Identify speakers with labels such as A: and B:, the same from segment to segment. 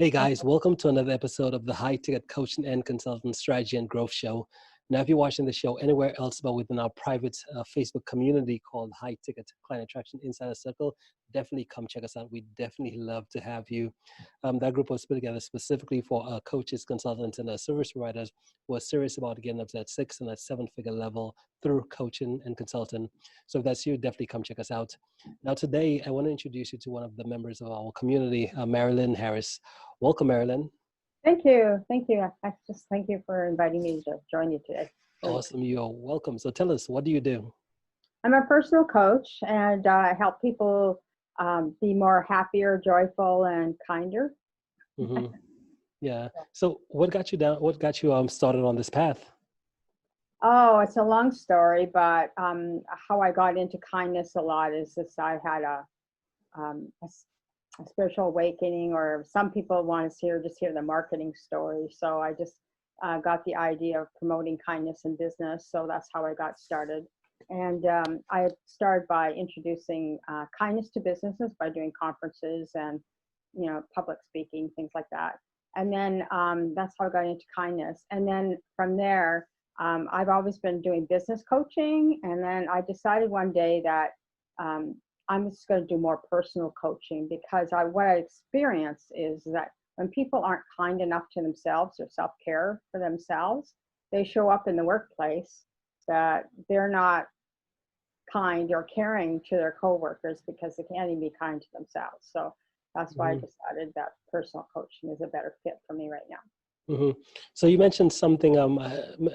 A: Hey guys, welcome to another episode of the High Ticket Coaching and Consultant Strategy and Growth Show. Now, if you're watching the show anywhere else but within our private Facebook community called High Ticket Client Attraction Insider Circle, definitely come check us out. We definitely love to have you. That group was put together specifically for coaches, consultants, and service providers who are serious about getting up to that 6 and that 7-figure level through coaching and consulting. So if that's you, definitely come check us out. Now, today, I want to introduce you to one of the members of our community, Mari-Lyn Harris. Welcome, Mari-Lyn.
B: Thank you. Thank you. Extus, thank you for inviting me to join you today.
A: Awesome. You're welcome. So tell us, what do you do?
B: I'm a personal coach and I help people be more happier, joyful, and kinder.
A: Mm-hmm. Yeah. So what got you down? What got you started on this path?
B: Oh, it's a long story, but how I got into kindness a lot is this: I had a spiritual awakening, or some people want to just hear the marketing story. So I just got the idea of promoting kindness in business. So that's how I got started. And I started by introducing kindness to businesses by doing conferences and, public speaking, things like that. And then that's how I got into kindness. And then from there, I've always been doing business coaching. And then I decided one day that I'm just going to do more personal coaching, because what I experience is that when people aren't kind enough to themselves or self-care for themselves, they show up in the workplace that they're not kind or caring to their coworkers because they can't even be kind to themselves. So that's why I decided that personal coaching is a better fit for me right now.
A: Mm-hmm. So you mentioned something,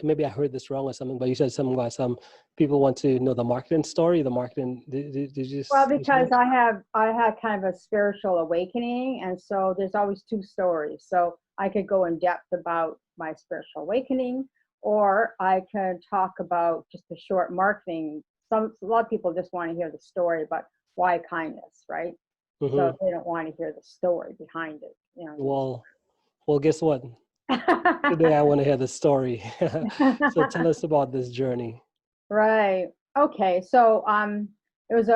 A: maybe I heard this wrong or something, but you said something about some people want to know the marketing story, the marketing, did you just...
B: Well, because I had kind of a spiritual awakening, and so there's always two stories. So I could go in depth about my spiritual awakening, or I could talk about just the short marketing. A lot of people just want to hear the story, but why kindness, right?
A: Mm-hmm.
B: So they don't want to hear the story behind it.
A: Well, guess what? Today I want to hear the story. So tell us about this journey.
B: Right. Okay. So it was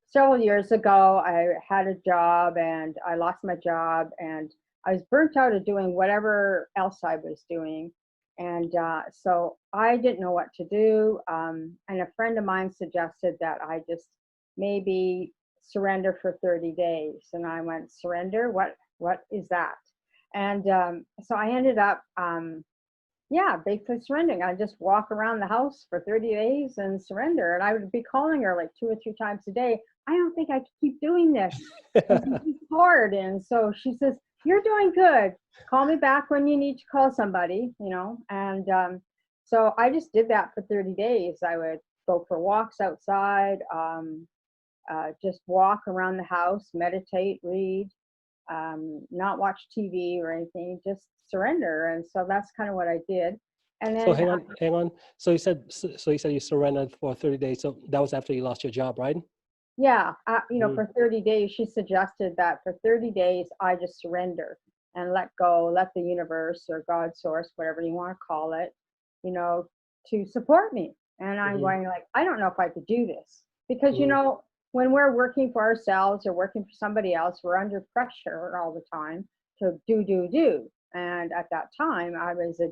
B: several years ago. I had a job and I lost my job, and I was burnt out of doing whatever else I was doing. And so I didn't know what to do. And a friend of mine suggested that I just maybe surrender for 30 days. And I went, surrender? What is that? And so I ended up, basically surrendering. I just walk around the house for 30 days and surrender. And I would be calling her like 2 or 3 times a day. I don't think I can keep doing this. It's hard. And so she says, you're doing good. Call me back when you need to call somebody, And so I just did that for 30 days. I would go for walks outside, just walk around the house, meditate, read, not watch TV or anything, just surrender. And so that's kind of what I did. And then
A: so hang on. So you said you surrendered for 30 days. So that was after you lost your job, right?
B: Yeah, for 30 days, she suggested that for 30 days, I just surrender and let go, let the universe or God source, whatever you want to call it, to support me. And I'm going like, I don't know if I could do this, because, when we're working for ourselves or working for somebody else, we're under pressure all the time to do. And at that time, I was a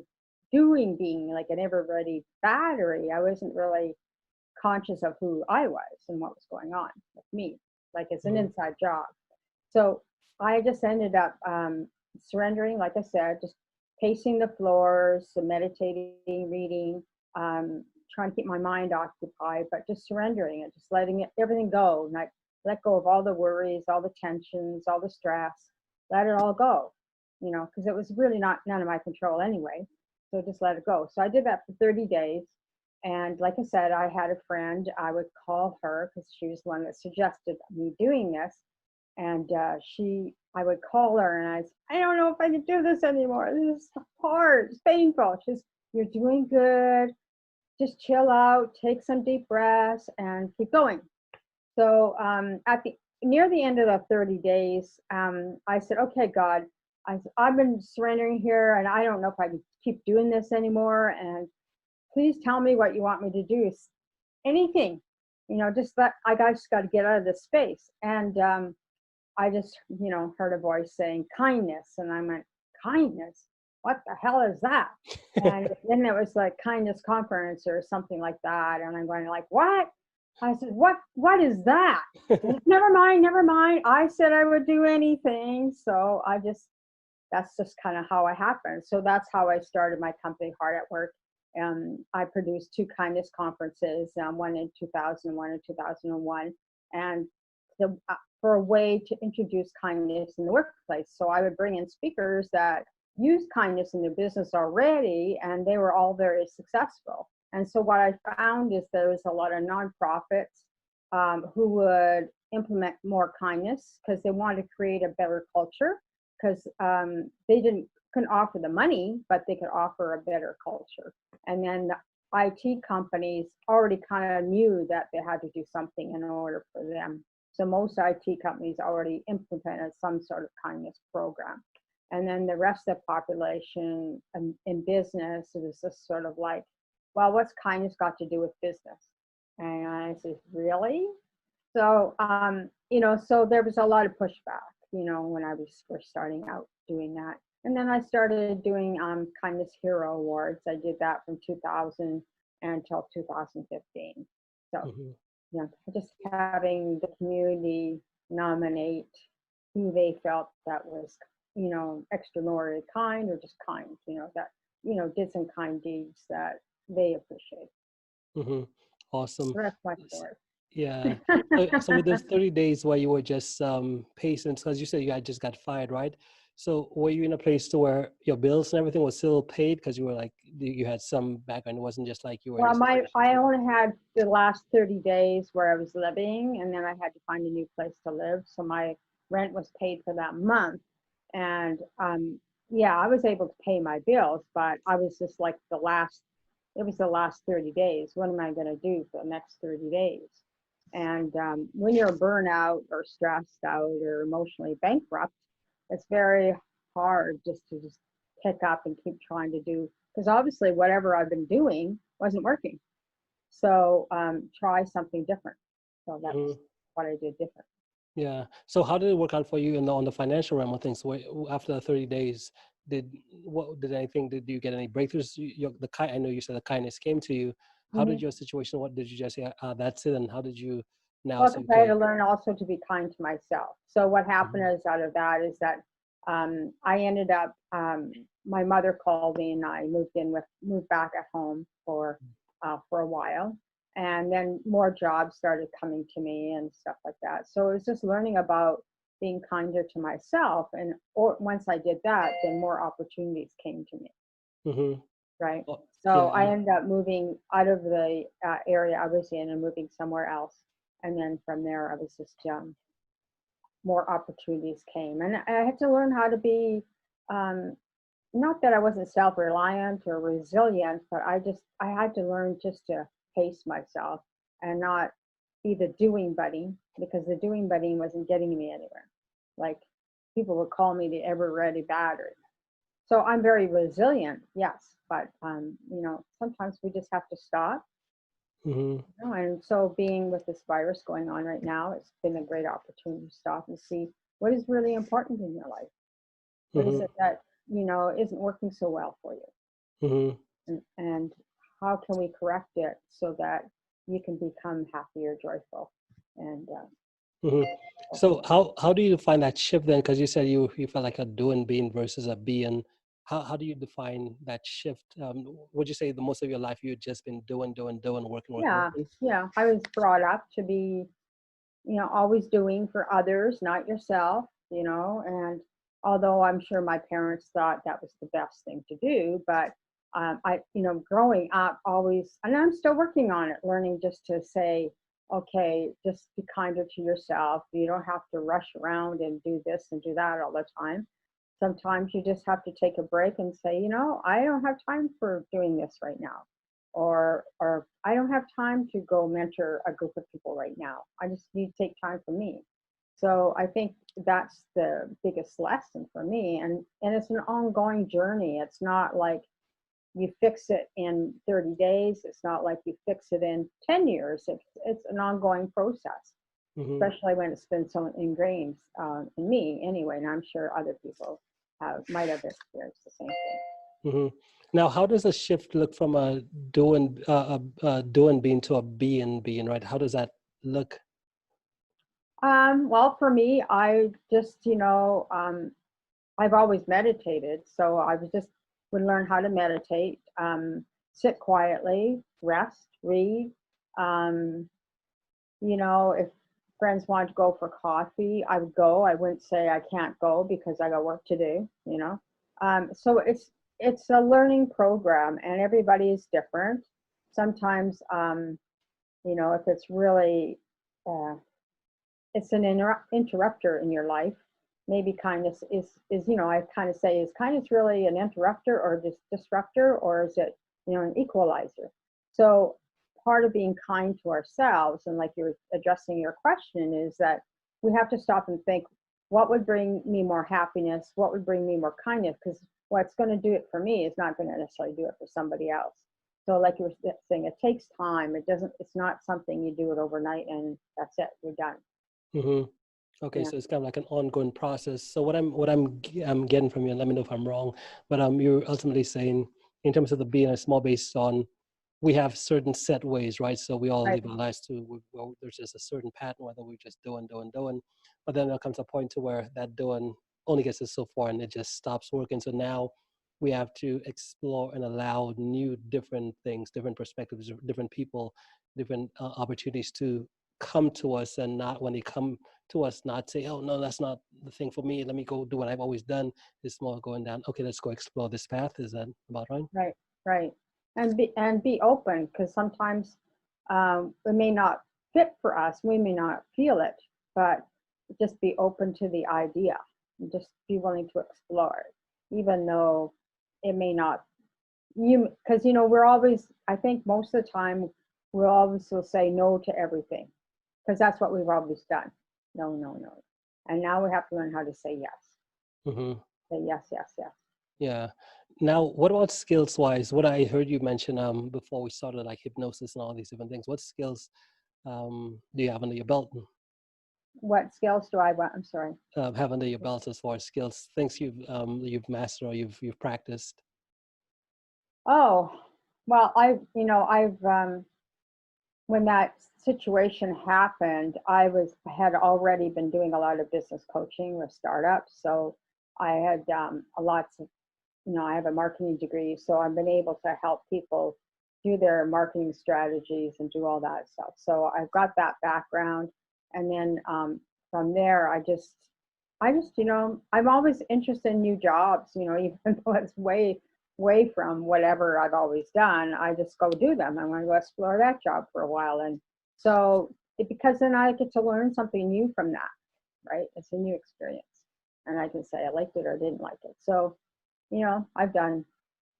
B: doing being, like an everybody battery. I wasn't really conscious of who I was and what was going on with me, like it's an inside job. So I just ended up surrendering, like I said, just pacing the floors, meditating, reading, trying to keep my mind occupied, but just surrendering it, just letting everything go. And I let go of all the worries, all the tensions, all the stress, let it all go, because it was really none of my control anyway. So just let it go. So I did that for 30 days. And like I said, I had a friend, I would call her because she was the one that suggested me doing this. And I would call her and I said, I don't know if I can do this anymore. This is hard, it's painful. She's, you're doing good. Just chill out, take some deep breaths and keep going. So near the end of the 30 days, I said, okay, God, I've been surrendering here and I don't know if I can keep doing this anymore. And please tell me what you want me to do. Anything, just that I just got to get out of this space. And I just, heard a voice saying kindness. And I went, kindness? What the hell is that? And then it was like kindness conference or something like that. And I'm going like, what? I said, what is that? And never mind, never mind. I said I would do anything. So that's just kind of how it happened. So that's how I started my company, Hard at Work. I produced 2 kindness conferences, one in 2001 and 2001. And for a way to introduce kindness in the workplace. So I would bring in speakers that used kindness in their business already, and they were all very successful. And so what I found is there was a lot of nonprofits who would implement more kindness because they wanted to create a better culture, because they couldn't offer the money, but they could offer a better culture. And then the IT companies already kind of knew that they had to do something in order for them. So most IT companies already implemented some sort of kindness program. And then the rest of the population in business, it was just sort of like, well, what's kindness got to do with business? And I said, really? So, so there was a lot of pushback, when I was first starting out doing that. And then I started doing Kindness Hero Awards. I did that from 2000 until 2015. So, just having the community nominate who they felt that was, extraordinarily kind or just kind, that, did some kind deeds that they appreciate.
A: Mm-hmm. Awesome.
B: So that's my story.
A: Yeah. So with those 30 days where you were just pacing, because you said you had just got fired, right? So were you in a place to where your bills and everything was still paid because you were like, you had some background? It wasn't just like you were in a situation.
B: I only had the last 30 days where I was living, and then I had to find a new place to live. So my rent was paid for that month. And I was able to pay my bills, but I was just like it was the last 30 days. What am I going to do for the next 30 days? And when you're burnout or stressed out or emotionally bankrupt, it's very hard just to pick up and keep trying to do, because obviously whatever I've been doing wasn't working. So try something different. So that's what I did different.
A: Yeah. So how did it work out for you on the financial realm of things? After the 30 days, did you get any breakthroughs? I know you said the kindness came to you. How did your situation, what did you just say, that's it? And how did you now say,
B: I had to learn also to be kind to myself. So what happened is out of that is that I ended up, my mother called me and I moved back at home for a while. And then more jobs started coming to me and stuff like that. So it was just learning about being kinder to myself. And once I did that, then more opportunities came to me. Right. So I ended up moving out of the area I was in and moving somewhere else. And then from there, I was just more opportunities came. And I had to learn how to be, not that I wasn't self-reliant or resilient, but I had to learn just to pace myself and not be the doing buddy, because the doing buddy wasn't getting me anywhere. Like, people would call me the ever ready battery. So I'm very resilient, yes, but sometimes we just have to stop. And so being with this virus going on right now, it's been a great opportunity to stop and see what is really important in your life. What is it that isn't working so well for you, and how can we correct it so that you can become happier, joyful, and
A: So how do you define that shift then? Because you said you felt like a doing being versus a being. How do you define that shift? Would you say the most of your life you've just been doing, working?
B: Yeah. I was brought up to be, always doing for others, not yourself, and although I'm sure my parents thought that was the best thing to do, but growing up always, and I'm still working on it, learning just to say, okay, just be kinder to yourself. You don't have to rush around and do this and do that all the time. Sometimes you just have to take a break and say, I don't have time for doing this right now. Or I don't have time to go mentor a group of people right now. I just need to take time for me. So I think that's the biggest lesson for me. And it's an ongoing journey. It's not like you fix it in 30 days. It's not like you fix it in 10 years. It's an ongoing process. especially when it's been so ingrained in me anyway, and I'm sure other people might have experienced the same thing.
A: Mm-hmm. Now, how does a shift look from a doing being to a being, right? How does that look?
B: Well, for me, I just, I've always meditated, so I was just would learn how to meditate, sit quietly, rest, read. Um, if friends wanted to go for coffee, I would go. I wouldn't say I can't go because I got work to do. So it's a learning program, and everybody is different. Sometimes, if it's really uh, it's an interrupter in your life. Maybe kindness is I kind of say, is kindness really an interrupter or just disruptor, or is it an equalizer? So part of being kind to ourselves, and like you're addressing your question, is that we have to stop and think, what would bring me more happiness? What would bring me more kindness? Because what's going to do it for me is not going to necessarily do it for somebody else. So like you were saying, it takes time. It's not something you do it overnight and that's it, you're done.
A: Mm-hmm. Okay,
B: Yeah.
A: so it's kind of like an ongoing process. So I'm getting from you, and let me know if I'm wrong, but you're ultimately saying, in terms of the being, it's more based on, we have certain set ways, right? So we all
B: Right.
A: live our lives there's just a certain pattern, whether we're just doing, but then there comes a point to where that doing only gets us so far and it just stops working. So now we have to explore and allow new, different things, different perspectives, different people, different opportunities to come to us, and not, when they come to us, not say, oh no, that's not the thing for me, let me go do what I've always done. It's more going down, okay, let's go explore this path. Is that about right?
B: Right, right. And be open, because sometimes it may not fit for us. We may not feel it, but just be open to the idea and just be willing to explore it, even though it may not. Because we're always. I think most of the time we'll always will say no to everything, because that's what we've always done. No, no, no. And now we have to learn how to say yes.
A: Mm-hmm.
B: Say yes, yes, yes.
A: Yeah. Now, what about skills wise? What I heard you mention before we started, like hypnosis and all these different things. What skills do you have under your belt?
B: What skills do I want? I'm sorry.
A: Have under your belt as far as skills, things you've mastered or you've practiced.
B: Oh, well, I've when that situation happened, had already been doing a lot of business coaching with startups. So I had a lots of, I have a marketing degree, so I've been able to help people do their marketing strategies and do all that stuff. So I've got that background, and then from there, I'm always interested in new jobs. Even though it's way from whatever I've always done, I just go do them. I want to go explore that job for a while. And so because then I get to learn something new from that, right? It's a new experience. And I can say I liked it or didn't like it. So, I've done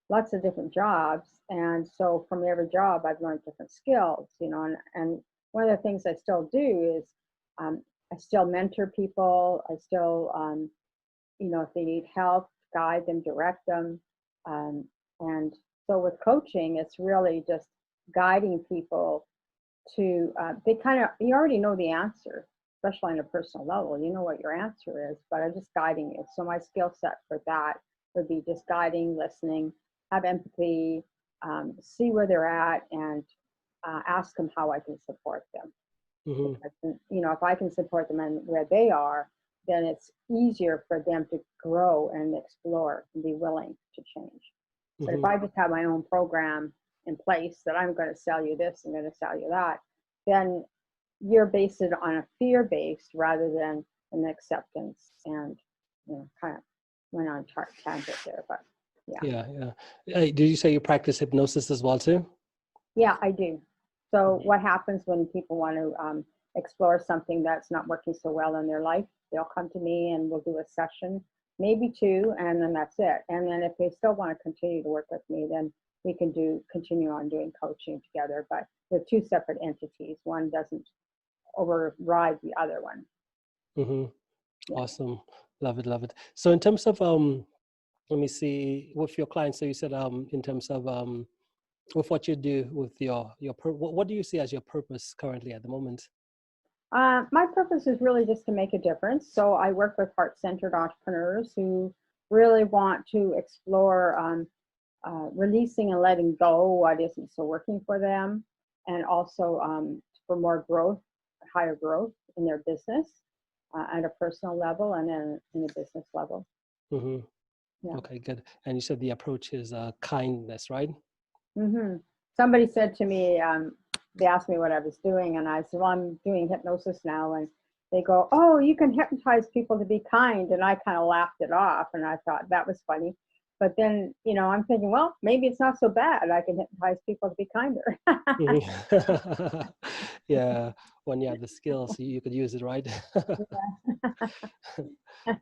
B: lots of different jobs. And so from every job, I've learned different skills, and one of the things I still do is I still mentor people. I still, if they need help, guide them, direct them. Um, and so with coaching, it's really just guiding people to, you already know the answer, especially on a personal level, you know what your answer is, but I'm just guiding you. So my skill set for that would be just guiding, listening, have empathy, see where they're at, and ask them how I can support them.
A: Mm-hmm.
B: If I can support them and where they are, then it's easier for them to grow and explore and be willing to change. But if I just have my own program in place that I'm going to sell you this, I'm going to sell you that, then you're based it on a fear-based rather than an acceptance. And kind of went on tangent there, but yeah.
A: Yeah. Did you say you practice hypnosis as well too?
B: Yeah, I do. So what happens when people want to explore something that's not working so well in their life? They'll come to me and we'll do a session, maybe two, and then that's it. And then if they still want to continue to work with me, then we can continue on doing coaching together. But they're two separate entities. One doesn't override the other one.
A: Mm-hmm.
B: Yeah.
A: Awesome. Love it. So in terms of let me see, with your clients, so you said in terms of with what you do with what do you see as your purpose currently at the moment?
B: My purpose is really just to make a difference. So I work with heart-centered entrepreneurs who really want to explore releasing and letting go what isn't so working for them, and also for more growth, higher growth in their business at a personal level and then in a business level.
A: Mm-hmm.
B: Yeah.
A: Okay, good. And you said the approach is kindness, right?
B: Mm-hmm. Somebody said to me, they asked me what I was doing, and I said, well, I'm doing hypnosis now. And they go, oh, you can hypnotize people to be kind. And I kind of laughed it off, and I thought that was funny. But then, I'm thinking, well, maybe it's not so bad. I can hypnotize people to be kinder.
A: Mhm. Yeah, when you have the skills, you could use it, right?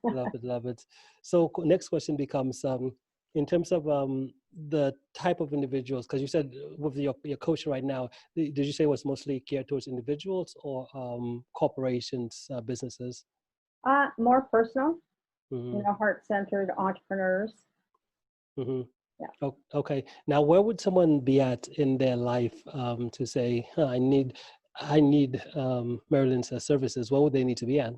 A: Love it, love it. So next question becomes, in terms of the type of individuals, because you said with your coaching right now, did you say it was mostly geared towards individuals or corporations, businesses?
B: More personal,
A: Mm-hmm.
B: heart-centered entrepreneurs.
A: Mm-hmm.
B: Yeah.
A: Okay. Now, where would someone be at in their life to say, huh, I need MariLyn's services? What would they need to be at?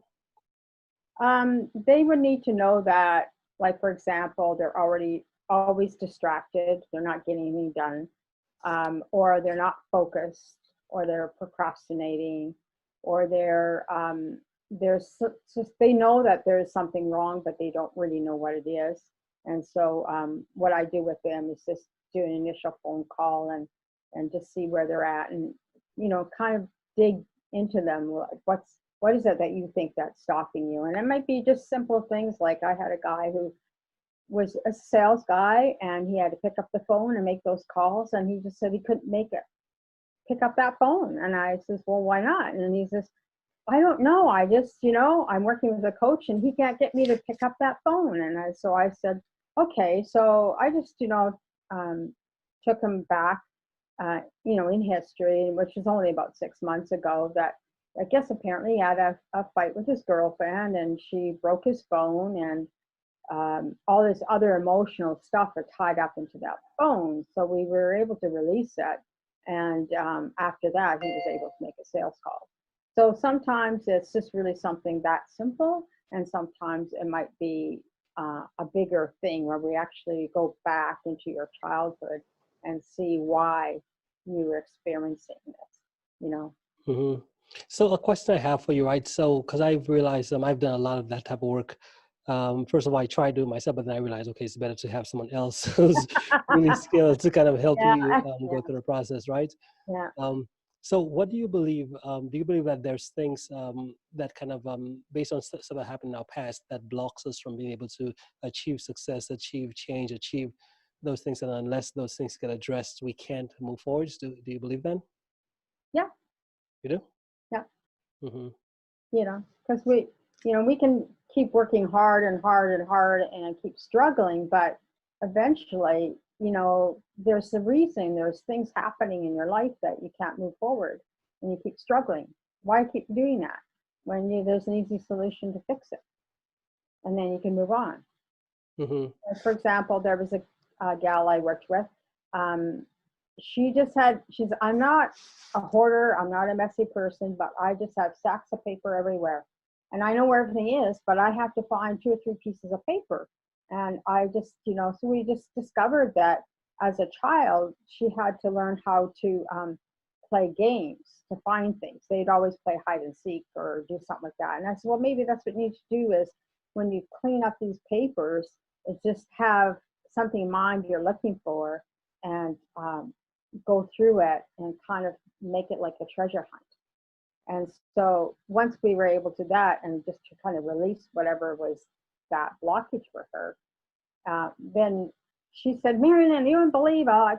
B: They would need to know that, like, for example, they're already always distracted, they're not getting anything done, or they're not focused, or they're procrastinating, or just they know that there's something wrong, but they don't really know what it is. And so, what I do with them is just do an initial phone call and just see where they're at, and kind of dig into them. Like, what is it that you think that's stopping you? And it might be just simple things, like I had a guy who was a sales guy, and he had to pick up the phone and make those calls, and he just said he couldn't make it pick up that phone. And I says, well, why not? And he says, I don't know, I just, I'm working with a coach and he can't get me to pick up that phone. And I said, okay. So I just, took him back, in history, which was only about 6 months ago, that I guess apparently he had a fight with his girlfriend, and she broke his phone, and all this other emotional stuff are tied up into that phone. So we were able to release it. And after that, he was able to make a sales call. So sometimes it's just really something that simple, and sometimes it might be a bigger thing where we actually go back into your childhood and see why you were experiencing this.
A: Mm-hmm. So a question I have for you, right? So, because I've realized I've done a lot of that type of work. First of all, I try to do it myself, but then I realized, okay, it's better to have someone else who's really skilled to kind of help
B: Yeah,
A: you
B: yeah,
A: go through the process, right?
B: yeah.
A: Um, so what do you believe? Do you believe that there's things that kind of, based on stuff that happened in our past, that blocks us from being able to achieve success, achieve change, achieve those things, and unless those things get addressed, we can't move forward? Do you believe that?
B: Yeah,
A: You do?
B: yeah.
A: Mm-hmm.
B: Because we can keep working hard and hard and hard and keep struggling, but eventually, there's a reason, there's things happening in your life that you can't move forward, and you keep struggling. Why keep doing that when there's an easy solution to fix it, and then you can move on?
A: Mm-hmm.
B: For example, there was a gal I worked with. Um, I'm not a hoarder, I'm not a messy person, but I just have stacks of paper everywhere. And I know where everything is, but I have to find 2 or 3 pieces of paper. And I just, so we just discovered that as a child, she had to learn how to play games to find things. They'd always play hide and seek or do something like that. And I said, well, maybe that's what you need to do, is when you clean up these papers, is just have something in mind you're looking for, and go through it and kind of make it like a treasure hunt. And so once we were able to do that, and just to kind of release whatever was that blockage for her, then she said, MariLyn, you wouldn't believe, I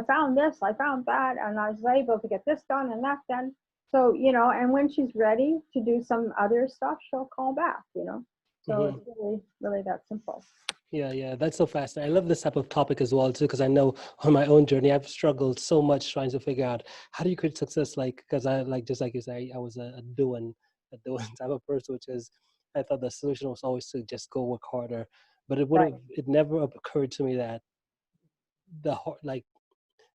B: found this, I found that, and I was able to get this done and that done. So, and when she's ready to do some other stuff, she'll call back, So
A: Mm-hmm.
B: it's really, really that simple.
A: Yeah, that's so fascinating. I love this type of topic as well too, because I know on my own journey I've struggled so much trying to figure out how do you create success. Like, because I, like, just like you say, I was a doing type of person, which is, I thought the solution was always to just go work harder, but
B: Right.
A: it never occurred to me that like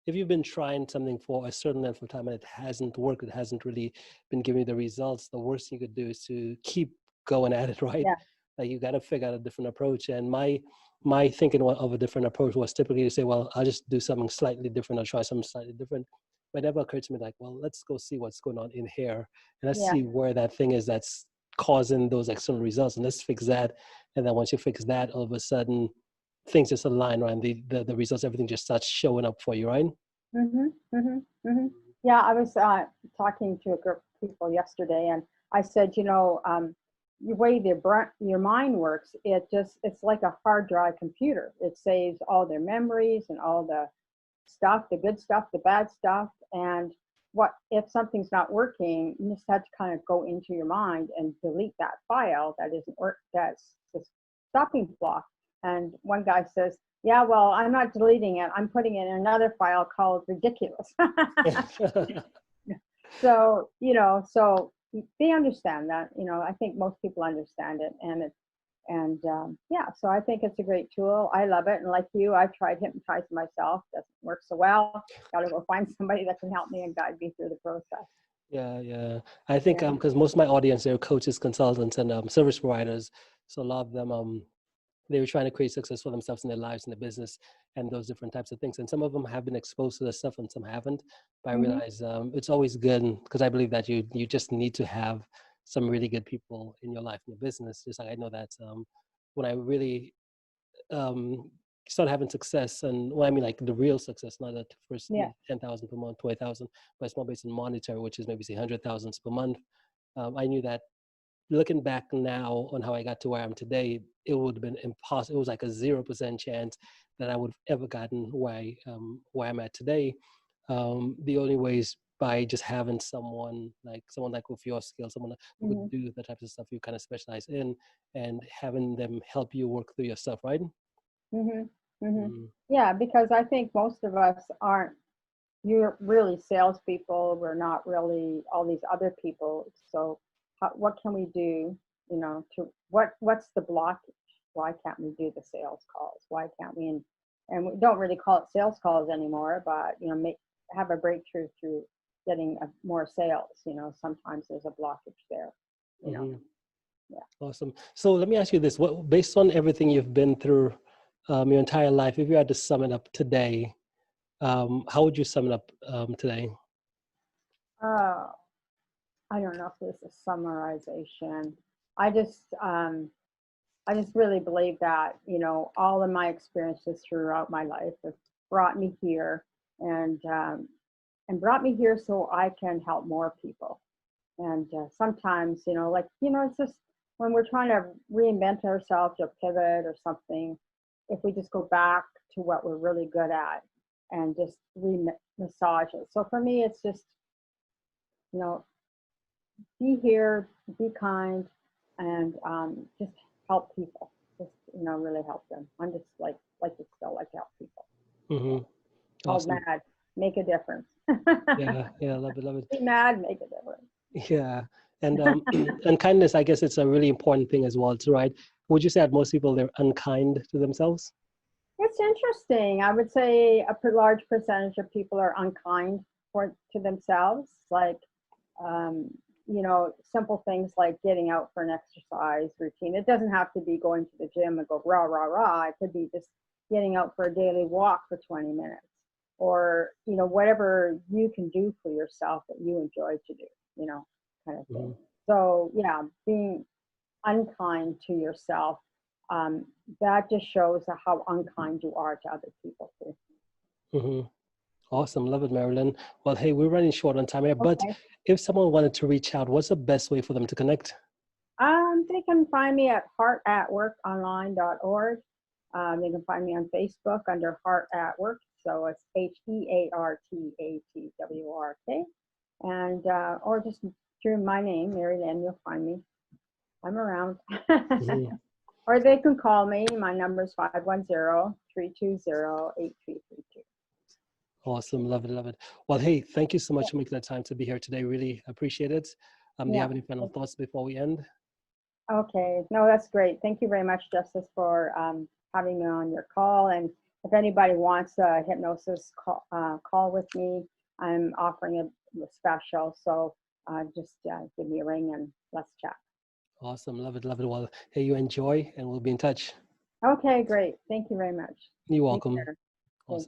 A: if you've been trying something for a certain length of time and it hasn't worked, it hasn't really been giving you the results, the worst thing you could do is to keep going at it, right?
B: Yeah.
A: Like you got to figure out a different approach. And my thinking of a different approach was typically to say, well, I'll just do something slightly different. I'll try something slightly different. But it never occurred to me like, well, let's go see what's going on in here and let's
B: Yeah.
A: see where that thing is that's causing those external results, and let's fix that. And then once you fix that, all of a sudden things just align, right? And the results, everything just starts showing up for you, right?
B: Mhm. Mhm. Mhm. Yeah, I was talking to a group of people yesterday, and I said, the way your mind works, it's like a hard drive computer. It saves all their memories and all the stuff, the good stuff, the bad stuff, and what if something's not working, you just have to kind of go into your mind and delete that file that isn't work. That's the stopping block. And one guy says, yeah, well, I'm not deleting it. I'm putting it in another file called ridiculous. So, so they understand that, I think most people understand it. Yeah, so I think it's a great tool. I love it. And like you, I've tried hypnotizing myself. Doesn't work so well. Got to go find somebody that can help me and guide me through the process.
A: Yeah. I think
B: Yeah.
A: because most of my audience, they're coaches, consultants, and service providers. So a lot of them, they were trying to create success for themselves in their lives, in their business, and those different types of things. And some of them have been exposed to this stuff, and some haven't. But I
B: Mm-hmm.
A: realize it's always good, because I believe that you just need to have some really good people in your life, in your business. Just like I know that when I really start having success, and well, I mean like the real success, not the first
B: Yeah.
A: 10,000 per month, 20,000, but it's more based on monetary, which is maybe say 100,000 per month. I knew that looking back now on how I got to where I am today, it would have been impossible. It was like a 0% chance that I would have ever gotten where I'm at today. The only way is by just having someone like with your skills, someone who
B: Mm-hmm.
A: could do the types of stuff you kind of specialize in, and having them help you work through your stuff, right?
B: Mm-hmm. Mm-hmm.
A: Mm,
B: Yeah, because I think most of us aren't. You're really salespeople. We're not really all these other people. So, what can we do? What's the blockage? Why can't we do the sales calls? Why can't we? And we don't really call it sales calls anymore, but have a breakthrough through getting more sales. Sometimes there's a blockage there.
A: mhm.
B: Yeah.
A: Awesome. So let me ask you this: what, based on everything you've been through your entire life, if you had to sum it up today, how would you sum it up today?
B: Uh, I don't know if there's a summarization. I just um, I just really believe that, all of my experiences throughout my life have brought me here and brought me here so I can help more people. And sometimes, it's just when we're trying to reinvent ourselves or pivot or something, if we just go back to what we're really good at and just massage it. So for me, it's just, you know, be here, be kind, and just help people. Just really help them. I'm just like to still like to help people.
A: Hmm.
B: Called
A: Awesome.
B: mad, make a difference.
A: Yeah, love it, love it.
B: Be mad, make a difference.
A: Yeah, and and kindness, I guess it's a really important thing as well, too, right? Would you say that most people they're unkind to themselves?
B: It's interesting. I would say large percentage of people are unkind to themselves. Like, um, simple things like getting out for an exercise routine. It doesn't have to be going to the gym and go rah, rah, rah. It could be just getting out for a daily walk for 20 minutes or, whatever you can do for yourself that you enjoy to do, kind of thing.
A: Hmm.
B: So, yeah, being unkind to yourself, um, that just shows how unkind you are to other people too.
A: Hmm. Awesome, love it, Mari-Lyn. Well, hey, we're running short on time here, but
B: Okay.
A: if someone wanted to reach out, what's the best way for them to connect?
B: They can find me at heartatworkonline.org. They can find me on Facebook under Heart at Work. So it's HEARTATWORK. And, or just through my name, Mari-Lyn, you'll find me. I'm around.
A: Hmm.
B: Or they can call me. My number is 510-320-8332.
A: Awesome, love it, love it. Well, hey, thank you so much for making the time to be here today. Really appreciate it. Do you
B: Yeah.
A: have any final thoughts before we end?
B: Okay. No, that's great. Thank you very much, Justice, for having me on your call. And if anybody wants a hypnosis call with me, I'm offering a special. So just give me a ring and let's chat.
A: Awesome. Love it. Love it. Well, hey, you enjoy and we'll be in touch.
B: Okay, great. Thank you very much.
A: You're
B: Take
A: welcome.
B: care.
A: Awesome.